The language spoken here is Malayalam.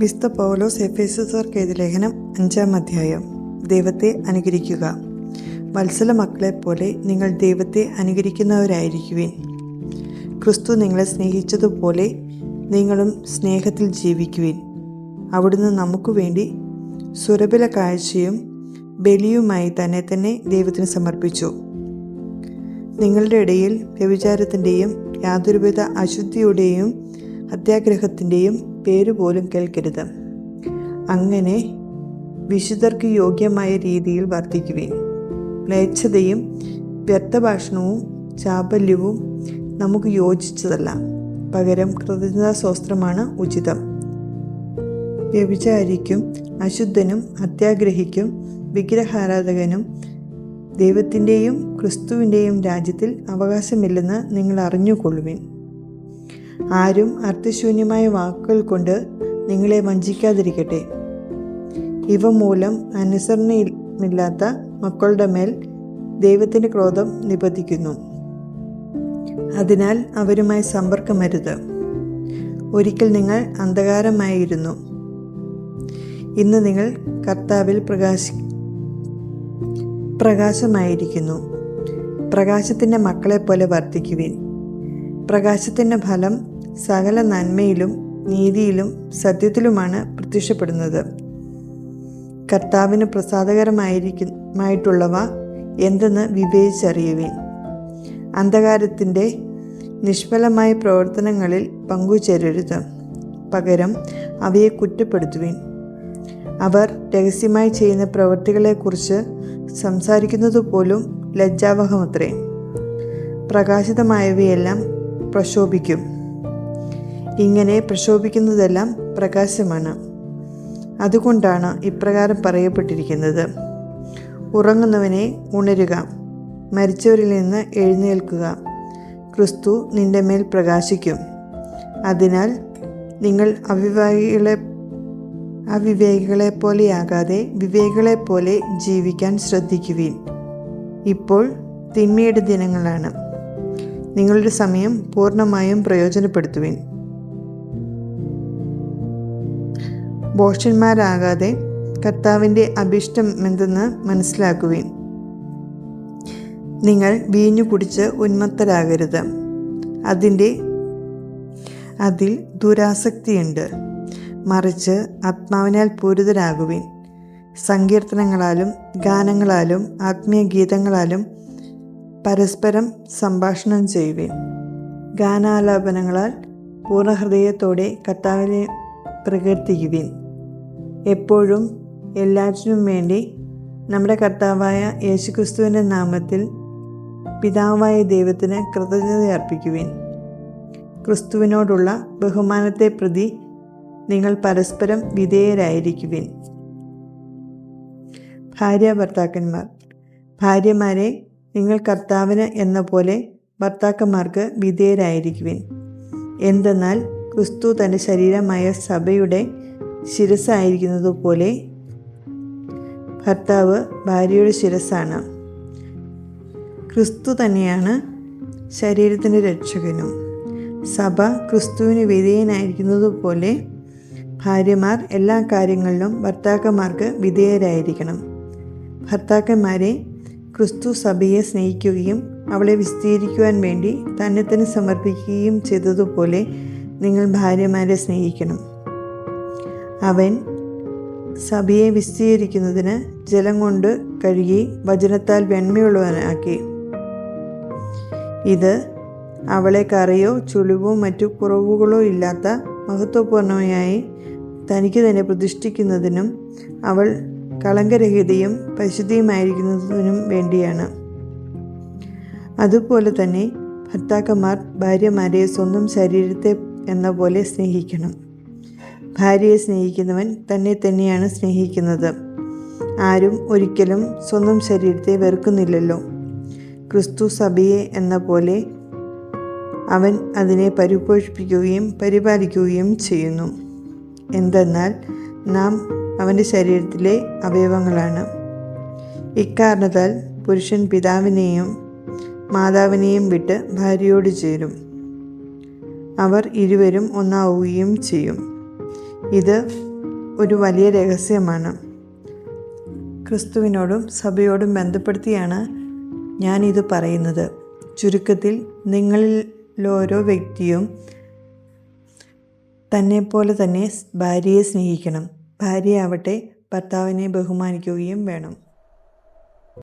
വിശുദ്ധ പൗലോസ് എഫേസ്യർക്കെഴുതിയ ലേഖനം 5-ാം അധ്യായം. ദൈവത്തെ അനുകരിക്കുക. വത്സല മക്കളെപ്പോലെ നിങ്ങൾ ദൈവത്തെ അനുകരിക്കുന്നവരായിരിക്കുവിൻ. ക്രിസ്തു നിങ്ങളെ സ്നേഹിച്ചതുപോലെ നിങ്ങളും സ്നേഹത്തിൽ ജീവിക്കുവിൻ. അവിടുന്ന് നമുക്ക് വേണ്ടി സുരഭില കാഴ്ചയും ബലിയുമായി തന്നെ ദൈവത്തിന് സമർപ്പിച്ചു. നിങ്ങളുടെ ഇടയിൽ വ്യഭിചാരത്തിൻ്റെയും യാതൊരുവിധ അശുദ്ധിയുടെയും അത്യാഗ്രഹത്തിൻ്റെയും പേരുപോലും കേൾക്കരുത്. അങ്ങനെ വിശുദ്ധർക്ക് യോഗ്യമായ രീതിയിൽ വർത്തിക്കുവിൻ. മ്ലേച്ഛതയും വ്യർത്ഥഭാഷണവും ചാബല്യവും നമുക്ക് യോജിച്ചതല്ല. പകരം കൃതജ്ഞതാസ്തോത്രമാണ് ഉചിതം. വ്യഭിചാരിക്കും അശുദ്ധനും അത്യാഗ്രഹിക്കും വിഗ്രഹാരാധകനും ദൈവത്തിൻ്റെയും ക്രിസ്തുവിൻ്റെയും രാജ്യത്തിൽ അവകാശമില്ലെന്ന് നിങ്ങൾ അറിഞ്ഞുകൊള്ളുവിൻ. ആരും അർത്ഥശൂന്യമായ വാക്കുകൾ കൊണ്ട് നിങ്ങളെ വഞ്ചിക്കാതിരിക്കട്ടെ. ഇവ മൂലം അനുസരണയില്ലാത്ത മക്കളുടെ മേൽ ദൈവത്തിൻ്റെ ക്രോധം നിപതിക്കുന്നു. അതിനാൽ അവരുമായി സമ്പർക്കമരുത്. ഒരിക്കൽ നിങ്ങൾ അന്ധകാരമായിരുന്നു, ഇന്ന് നിങ്ങൾ കർത്താവിൽ പ്രകാശമായിരിക്കുന്നു. പ്രകാശത്തിൻ്റെ മക്കളെപ്പോലെ വർത്തിക്കുവിൻ. പ്രകാശത്തിൻ്റെ ഫലം സകല നന്മയിലും നീതിയിലും സത്യത്തിലുമാണ് പ്രത്യക്ഷപ്പെടുന്നത്. കർത്താവിന് പ്രസാദകരമായിട്ടുള്ളവ എന്തെന്ന് വിവേചിച്ചറിയുവിൻ. അന്ധകാരത്തിൻ്റെ നിഷ്ഫലമായ പ്രവർത്തനങ്ങളിൽ പങ്കുചേരരുത്. പകരം അവയെ കുറ്റപ്പെടുത്തുവിൻ. അവർ രഹസ്യമായി ചെയ്യുന്ന പ്രവൃത്തികളെക്കുറിച്ച് സംസാരിക്കുന്നത് പോലും ലജ്ജാവഹമത്രേ. പ്രകാശിതമായവയെല്ലാം പ്രശോഭിക്കും. ഇങ്ങനെ പ്രശോഭിക്കുന്നതെല്ലാം പ്രകാശമാണ്. അതുകൊണ്ടാണ് ഇപ്രകാരം പറയപ്പെട്ടിരിക്കുന്നത്: ഉറങ്ങുന്നവനെ ഉണരുക, മരിച്ചവരിൽ നിന്ന് എഴുന്നേൽക്കുക, ക്രിസ്തു നിന്റെ മേൽ പ്രകാശിക്കും. അതിനാൽ നിങ്ങൾ അവിവേകികളെപ്പോലെയാകാതെ വിവേകികളെപ്പോലെ ജീവിക്കാൻ ശ്രദ്ധിക്കുവിൻ. ഇപ്പോൾ തിന്മയുടെ ദിനങ്ങളാണ്. നിങ്ങളുടെ സമയം പൂർണ്ണമായും പ്രയോജനപ്പെടുത്തുവിൻ. ഭോഷന്മാരാകാതെ കർത്താവിൻ്റെ അഭീഷ്ടം എന്തെന്ന് മനസ്സിലാക്കുവിൻ. നിങ്ങൾ വീഞ്ഞു കുടിച്ച് ഉന്മത്തരാകരുത്. അതിൽ ദുരാസക്തിയുണ്ട്. മറിച്ച് ആത്മാവിനാൽ പൂരിതരാകുവിൻ. സങ്കീർത്തനങ്ങളാലും ഗാനങ്ങളാലും ആത്മീയ ഗീതങ്ങളാലും പരസ്പരം സംഭാഷണം ചെയ്യുവിൻ. ഗാനാലാപനങ്ങളാൽ പൂർണ്ണഹൃദയത്തോടെ കർത്താവിനെ പ്രകീർത്തിക്കുവിൻ. എപ്പോഴും എല്ലാറ്റിനും വേണ്ടി നമ്മുടെ കർത്താവായ യേശുക്രിസ്തുവിൻ്റെ നാമത്തിൽ പിതാവായ ദൈവത്തിന് കൃതജ്ഞത അർപ്പിക്കുവിൻ. ക്രിസ്തുവിനോടുള്ള ബഹുമാനത്തെ പ്രതി നിങ്ങൾ പരസ്പരം വിധേയരായിരിക്കുവിൻ. ഭർത്താക്കന്മാർ, ഭാര്യമാരെ നിങ്ങൾ കർത്താവിന് എന്ന പോലെ ഭർത്താക്കന്മാർക്ക് വിധേയരായിരിക്കുവിൻ. എന്തെന്നാൽ ക്രിസ്തു തൻ്റെ ശരീരമായ സഭയുടെ ശിരസ്സായിരിക്കുന്നതുപോലെ ഭർത്താവ് ഭാര്യയുടെ ശിരസ്സാണ്. ക്രിസ്തു തന്നെയാണ് ശരീരത്തിൻ്റെ രക്ഷകനും. സഭ ക്രിസ്തുവിന് വിധേയനായിരിക്കുന്നതുപോലെ ഭാര്യമാർ എല്ലാ കാര്യങ്ങളിലും ഭർത്താക്കന്മാർക്ക് വിധേയരായിരിക്കണം. ഭർത്താക്കന്മാരെ, ക്രിസ്തു സഭയെ സ്നേഹിക്കുകയും അവളെ വിസ്തീരിക്കുവാൻ വേണ്ടി തന്നെ സമർപ്പിക്കുകയും ചെയ്തതുപോലെ നിങ്ങൾ ഭാര്യമാരെ സ്നേഹിക്കണം. അവൻ സഭയെ വിസ്തീരിക്കുന്നതിന് ജലം കൊണ്ട് കഴുകി വചനത്താൽ വെണ്മയുള്ളവനാക്കി. ഇത് അവളെ കറയോ ചുളിവോ മറ്റു കുറവുകളോ ഇല്ലാത്ത മഹത്വപൂർണ്ണമായി തനിക്ക് തന്നെ പ്രതിഷ്ഠിക്കുന്നതിനും അവൾ കളങ്കരഹിതയും പരിശുദ്ധിയുമായിരിക്കുന്നതിനും വേണ്ടിയാണ്. അതുപോലെ തന്നെ ഭർത്താക്കന്മാർ ഭാര്യമാരെ സ്വന്തം ശരീരത്തെ എന്ന പോലെ സ്നേഹിക്കണം. ഭാര്യയെ സ്നേഹിക്കുന്നവൻ തന്നെയാണ് സ്നേഹിക്കുന്നത്. ആരും ഒരിക്കലും സ്വന്തം ശരീരത്തെ വെറുക്കുന്നില്ലല്ലോ. ക്രിസ്തു സഭയെ എന്ന പോലെ അവൻ അതിനെ പരിപോഷിപ്പിക്കുകയും പരിപാലിക്കുകയും ചെയ്യുന്നു. എന്തെന്നാൽ നാം അവൻ്റെ ശരീരത്തിലെ അവയവങ്ങളാണ്. ഇക്കാരണത്താൽ പുരുഷൻ പിതാവിനെയും മാതാവിനെയും വിട്ട് ഭാര്യയോട് ചേരും. അവർ ഇരുവരും ഒന്നാവുകയും ചെയ്യും. ഇത് ഒരു വലിയ രഹസ്യമാണ്. ക്രിസ്തുവിനോടും സഭയോടും ബന്ധപ്പെടുത്തിയാണ് ഞാനിത് പറയുന്നത്. ചുരുക്കത്തിൽ, നിങ്ങളിൽ ഓരോ വ്യക്തിയും തന്നെപ്പോലെ തന്നെ ഭാര്യയെ സ്നേഹിക്കണം. ഭാര്യയാവട്ടെ ഭർത്താവിനെ ബഹുമാനിക്കുകയും വേണം.